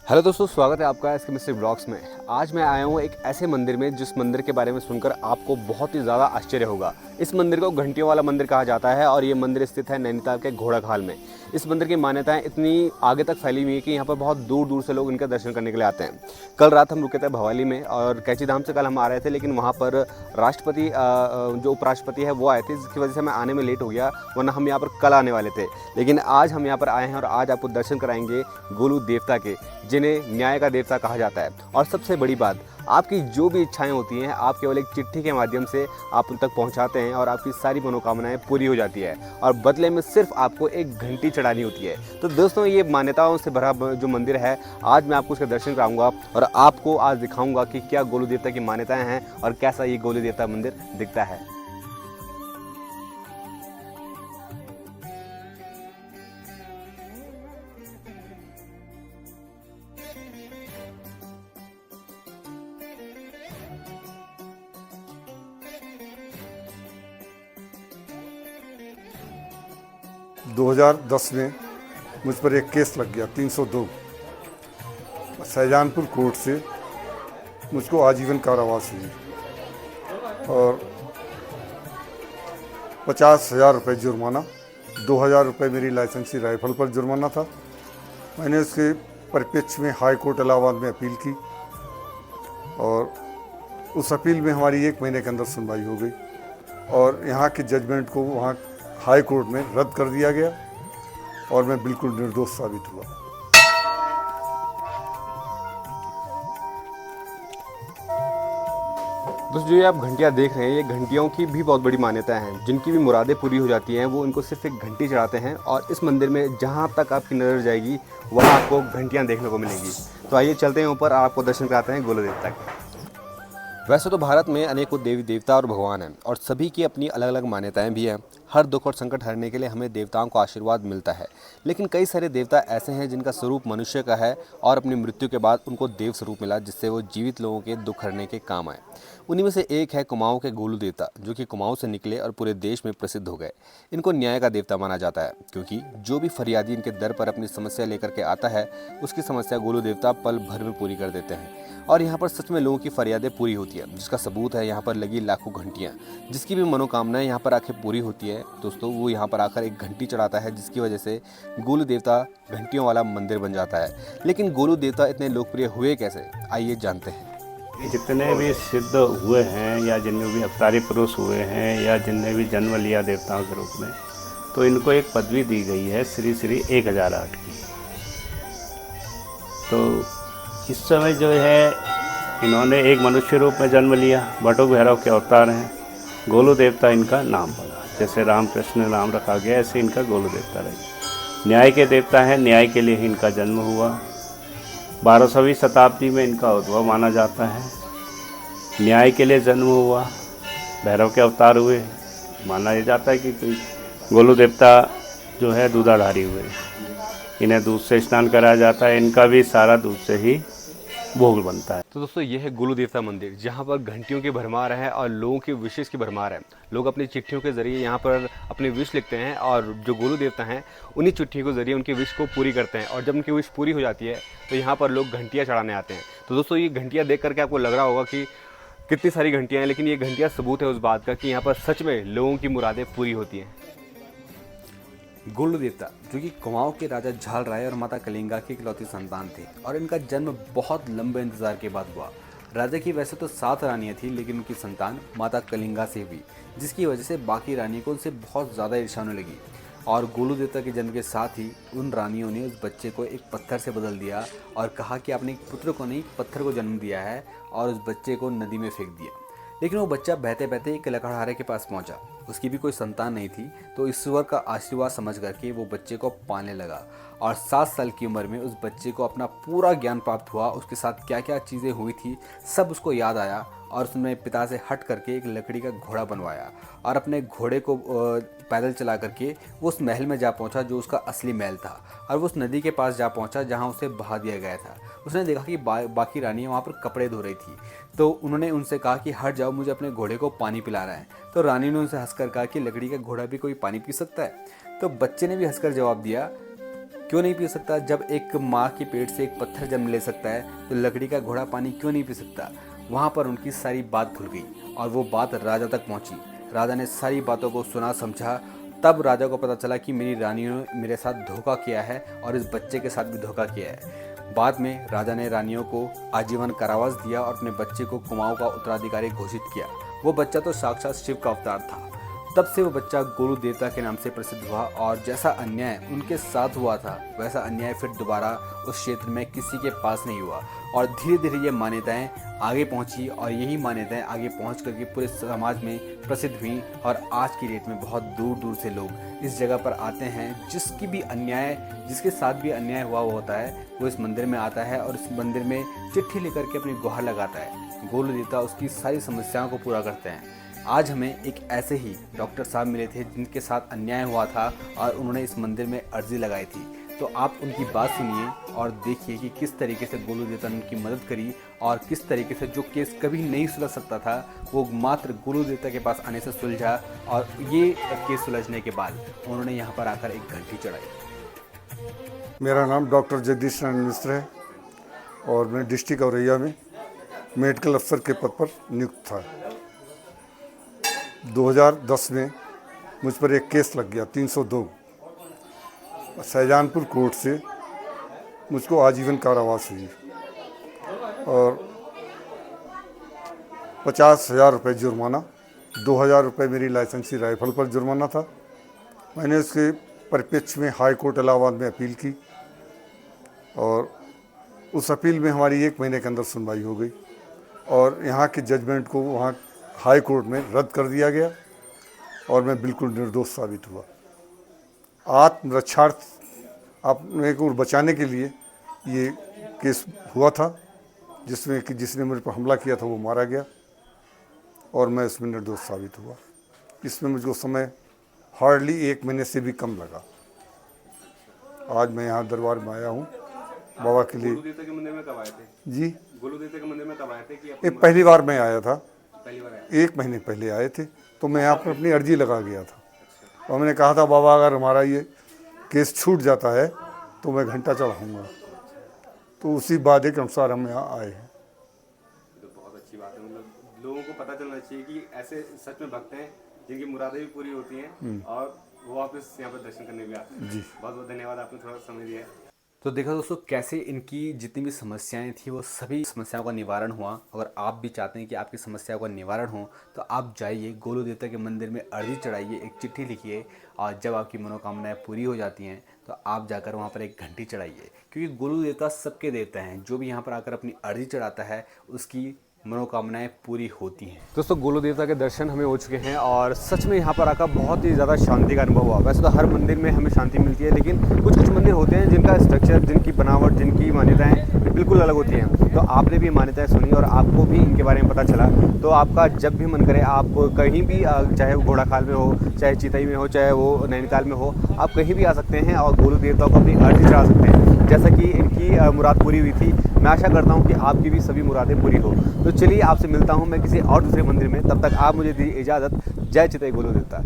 Hello दोस्तों, स्वागत है आपका एस के मिस्ट्री ब्लॉग्स में। आज मैं आया हूँ एक ऐसे मंदिर में जिस मंदिर के बारे में सुनकर आपको बहुत ही ज़्यादा आश्चर्य होगा। इस मंदिर को घंटियों वाला मंदिर कहा जाता है और ये मंदिर स्थित है नैनीताल के घोड़ाखाल में। इस मंदिर की मान्यताएं इतनी आगे तक फैली हुई है कि यहाँ पर बहुत दूर दूर से लोग इनका दर्शन करने के लिए आते हैं। कल रात हम रुके थे भवाली में और कैची धाम से कल हम आ रहे थे, लेकिन वहाँ पर राष्ट्रपति जो उपराष्ट्रपति है वो आए थे, जिसकी वजह से हमें आने में लेट हो गया, वरना हम यहाँ पर कल आने वाले थे। लेकिन आज हम यहाँ पर आए हैं और आज आपको दर्शन कराएंगे गोलू देवता के, जिन्हें न्याय का देवता कहा जाता है। और सबसे बड़ी बात, आपकी जो भी इच्छाएं होती हैं आप केवल एक चिट्ठी के माध्यम से आप उन तक पहुंचाते हैं और आपकी सारी मनोकामनाएं पूरी हो जाती है और बदले में सिर्फ आपको एक घंटी चढ़ानी होती है। तो दोस्तों, ये मान्यताओं से भरा जो मंदिर है, आज मैं आपको उसका दर्शन कराऊंगा और आपको आज दिखाऊंगा कि क्या गोलू देवता की मान्यताएं हैं और कैसा ये गोलू देवता मंदिर दिखता है। 2010 में मुझ पर एक केस लग गया 302 शाहजहानपुर कोर्ट से। मुझको आजीवन कारावास हुई और 50,000 रुपये जुर्माना, 2,000 रुपये मेरी लाइसेंसी राइफल पर जुर्माना था। मैंने उसके परिप्रेक्ष्य में हाई कोर्ट इलाहाबाद में अपील की और उस अपील में हमारी 1 महीने के अंदर सुनवाई हो गई और यहाँ के जजमेंट को वहाँ हाई कोर्ट में रद्द कर दिया गया और मैं बिल्कुल निर्दोष साबित हुआ। दोस्तों, जो ये आप घंटियाँ देख रहे हैं, ये घंटियों की भी बहुत बड़ी मान्यता है। जिनकी भी मुरादें पूरी हो जाती हैं वो इनको सिर्फ एक घंटी चढ़ाते हैं और इस मंदिर में जहाँ तक आपकी नज़र जाएगी वहाँ आपको घंटियाँ देखने को मिलेंगी। तो आइए चलते हैं ऊपर, आपको दर्शन कराते हैं गोलू देवता के। वैसे तो भारत में अनेकों देवी देवता और भगवान हैं और सभी की अपनी अलग अलग मान्यताएं भी हैं। हर दुख और संकट हरने के लिए हमें देवताओं का आशीर्वाद मिलता है, लेकिन कई सारे देवता ऐसे हैं जिनका स्वरूप मनुष्य का है और अपनी मृत्यु के बाद उनको देव स्वरूप मिला, जिससे वो जीवित लोगों के दुख हरने के काम आए। उन्हीं में से एक है कुमाऊं के गोलू देवता, जो कि कुमाऊं से निकले और पूरे देश में प्रसिद्ध हो गए। इनको न्याय का देवता माना जाता है, क्योंकि जो भी फरियादी इनके दर पर अपनी समस्या लेकर के आता है उसकी समस्या गोलू देवता पल भर में पूरी कर देते हैं और यहाँ पर सच में लोगों की फरियादें पूरी होती है, जिसका सबूत है यहाँ पर लगी लाखों घंटियाँ। जिसकी भी मनोकामनाएं यहाँ पर आके पूरी होती है दोस्तों, वो यहाँ पर आकर एक घंटी चढ़ाता है, जिसकी वजह से गोलू देवता घंटियों वाला मंदिर बन जाता है। लेकिन गोलू देवता इतने लोकप्रिय हुए कैसे, आइए जानते हैं। जितने भी सिद्ध हुए हैं या जिनमें भी अवतारी पुरुष हुए हैं या जिनने भी जन्म लिया देवताओं के रूप में, तो इनको एक पदवी दी गई है श्री श्री 1008 की। तो इस समय जो है इन्होंने एक मनुष्य रूप में जन्म लिया, बटुक भैरव के अवतार हैं। गोलू देवता इनका नाम पड़ा, जैसे रामकृष्ण नाम रखा गया ऐसे इनका गोलू देवता रही। न्याय के देवता हैं, न्याय के लिए ही इनका जन्म हुआ। 12वीं शताब्दी में इनका उद्भव माना जाता है। न्याय के लिए जन्म हुआ, भैरव के अवतार हुए। माना जाता है कि गोलू देवता जो है दूधाधारी हुए, इन्हें दूध से स्नान कराया जाता है, इनका भी सारा दूध से ही भोग बनता है। तो दोस्तों, ये है गोलू देवता मंदिर, जहाँ पर घंटियों की भरमार है और लोगों की विशेष की भरमार है। लोग अपनी चिट्ठियों के जरिए यहाँ पर अपने विश लिखते हैं और जो गोलू देवता हैं उन्हीं चिट्ठियों के जरिए उनकी विश को पूरी करते हैं और जब उनकी विश पूरी हो जाती है तो यहाँ पर लोग घंटियाँ चढ़ाने आते हैं। तो दोस्तों, ये घंटियाँ देख करके आपको लग रहा होगा कि कितनी सारी घंटियाँ हैं, लेकिन ये घंटियाँ सबूत है उस बात का कि यहाँ पर सच में लोगों की मुरादें पूरी होती हैं। गोलू देवता, जो कि कुमाऊं के राजा झाल राय और माता कलिंगा की इकलौती संतान थे और इनका जन्म बहुत लंबे इंतजार के बाद हुआ। राजा की वैसे तो 7 रानियां थी, लेकिन उनकी संतान माता कलिंगा से हुई, जिसकी वजह से बाकी रानियों को उनसे बहुत ज़्यादा ईर्ष्या होने लगी और गोलू देवता के जन्म के साथ ही उन रानियों ने उस बच्चे को एक पत्थर से बदल दिया और कहा कि आपने एक पुत्र को नहीं, पत्थर को जन्म दिया है, और उस बच्चे को नदी में फेंक दिया। लेकिन वो बच्चा बहते बहते एक लकड़हारे के पास पहुंचा। उसकी भी कोई संतान नहीं थी, तो ईश्वर का आशीर्वाद समझ करके वो बच्चे को पालने लगा और 7 साल की उम्र में उस बच्चे को अपना पूरा ज्ञान प्राप्त हुआ। उसके साथ क्या क्या चीज़ें हुई थी सब उसको याद आया और उसने पिता से हट करके एक लकड़ी का घोड़ा बनवाया और अपने घोड़े को पैदल चला करके वो उस महल में जा पहुंचा जो उसका असली महल था और वो उस नदी के पास जा पहुंचा जहां उसे बहा दिया गया था। उसने देखा कि बाकी रानियाँ वहाँ पर कपड़े धो रही थी, तो उन्होंने उनसे कहा कि हट जाओ, मुझे अपने घोड़े को पानी पिला रहा है। तो रानी ने उनसे हंसकर कहा कि लकड़ी का घोड़ा भी कोई पानी पी सकता है? तो बच्चे ने भी हंसकर जवाब दिया क्यों नहीं पी सकता? जब एक माँ के पेट से एक पत्थर जन्म ले सकता है तो लकड़ी का घोड़ा पानी क्यों नहीं पी सकता? वहाँ पर उनकी सारी बात खुल गई और वो बात राजा तक पहुँची। राजा ने सारी बातों को सुना समझा। तब राजा को पता चला कि मेरी रानियों ने मेरे साथ धोखा किया है और इस बच्चे के साथ भी धोखा किया है। बाद में राजा ने रानियों को आजीवन कारावास दिया और अपने बच्चे को कुमाऊं का उत्तराधिकारी घोषित किया। वो बच्चा तो साक्षात शिव का अवतार था। तब से वो बच्चा गोलू देवता के नाम से प्रसिद्ध हुआ और जैसा अन्याय उनके साथ हुआ था वैसा अन्याय फिर दोबारा उस क्षेत्र में किसी के पास नहीं हुआ। और धीरे धीरे ये मान्यताएं आगे पहुंची और यही मान्यताएं आगे पहुंच करके पूरे समाज में प्रसिद्ध हुई। और आज की डेट में बहुत दूर दूर से लोग इस जगह पर आते हैं। जिसके साथ भी अन्याय हुआ होता है वो इस मंदिर में आता है और इस मंदिर में चिट्ठी लेकर के अपनी गुहार लगाता है। गोलू देवता उसकी सारी समस्याओं को पूरा करते हैं। आज हमें एक ऐसे ही डॉक्टर साहब मिले थे जिनके साथ अन्याय हुआ था और उन्होंने इस मंदिर में अर्जी लगाई थी। तो आप उनकी बात सुनिए और देखिए कि किस तरीके से गोलू देवता ने उनकी मदद करी और किस तरीके से जो केस कभी नहीं सुलझ सकता था वो मात्र गोलू देवता के पास आने से सुलझा। और ये केस सुलझने के बाद उन्होंने यहाँ पर आकर एक घंटी चढ़ाई। मेरा नाम डॉक्टर जगदीश नारायण मिश्र है और मैं डिस्ट्रिक्ट औरैया में मेडिकल अफसर के पद पर नियुक्त था। 2010 में मुझ पर एक केस लग गया 302। शाहजहानपुर कोर्ट से मुझको आजीवन कारावास हुई और 50,000 रुपये जुर्माना, 2,000 रुपये मेरी लाइसेंसी राइफल पर जुर्माना था। मैंने उसके परिप्रेक्ष्य में हाई कोर्ट इलाहाबाद में अपील की और उस अपील में हमारी 1 महीने के अंदर सुनवाई हो गई और यहाँ के जजमेंट को वहाँ हाई कोर्ट में रद्द कर दिया गया और मैं बिल्कुल निर्दोष साबित हुआ। आत्मरक्षार्थ अपने को बचाने के लिए ये केस हुआ था जिसमें कि जिसने मेरे पर हमला किया था वो मारा गया और मैं इसमें निर्दोष साबित हुआ। इसमें मुझको समय हार्डली 1 महीने से भी कम लगा। आज मैं यहाँ दरबार में आया हूँ बाबा के लिए। गोलू देवता के मंदिर में कब आए थे जी? गोलू देवता के मंदिर में कब आए थे कि ये पहली बार मैं आया था। पहली बार आए? 1 महीने पहले आए थे तो मैं यहाँ पर अपनी अर्जी लगा गया था और मैंने कहा था बाबा अगर हमारा ये केस छूट जाता है तो मैं घंटा चढ़ाऊँगा। तो उसी वादे के अनुसार हम यहाँ आए हैं। तो बहुत अच्छी बात है। मतलब लोगों को पता चलना चाहिए कि ऐसे सच में भक्त हैं जिनकी मुरादें भी पूरी होती हैं और वो वापस यहाँ पर दर्शन करने भी आते हैं। जी बहुत बहुत धन्यवाद, आपने थोड़ा समय दिया है। तो देखा दोस्तों कैसे इनकी जितनी भी समस्याएं थी वो सभी समस्याओं का निवारण हुआ। अगर आप भी चाहते हैं कि आपकी समस्याओं का निवारण हो तो आप जाइए गोलू देवता के मंदिर में अर्जी चढ़ाइए, एक चिट्ठी लिखिए और जब आपकी मनोकामनाएं पूरी हो जाती हैं तो आप जाकर वहाँ पर एक घंटी चढ़ाइए। क्योंकि गोलू देवता सबके देवता हैं। जो भी यहाँ पर आकर अपनी अर्जी चढ़ाता है उसकी मनोकामनाएं पूरी होती हैं। दोस्तों गोलू देवता के दर्शन हमें हो चुके हैं और सच में यहाँ पर आकर बहुत ही ज़्यादा शांति का अनुभव हुआ। वैसे तो हर मंदिर में हमें शांति मिलती है लेकिन कुछ मंदिर होते हैं जिनका स्ट्रक्चर, जिनकी बनावट, जिनकी मान्यताएं बिल्कुल अलग होती हैं। तो आपने भी मान्यताएं सुनी और आपको भी इनके बारे में पता चला तो आपका जब भी मन करे आप कहीं भी, चाहे वो घोड़ाखाल में हो, चाहे चितई में हो, चाहे वो नैनीताल में हो, आप कहीं भी आ सकते हैं और गोलू देवता को अपनी अर्जी चढ़ा सकते हैं। जैसा कि इनकी मुराद पूरी हुई थी, मैं आशा करता हूं कि आपकी भी सभी मुरादें पूरी हो। तो चलिए आपसे मिलता हूं मैं किसी और दूसरे मंदिर में। तब तक आप मुझे दीजिए इजाज़त। जय चितई गोलू देवता।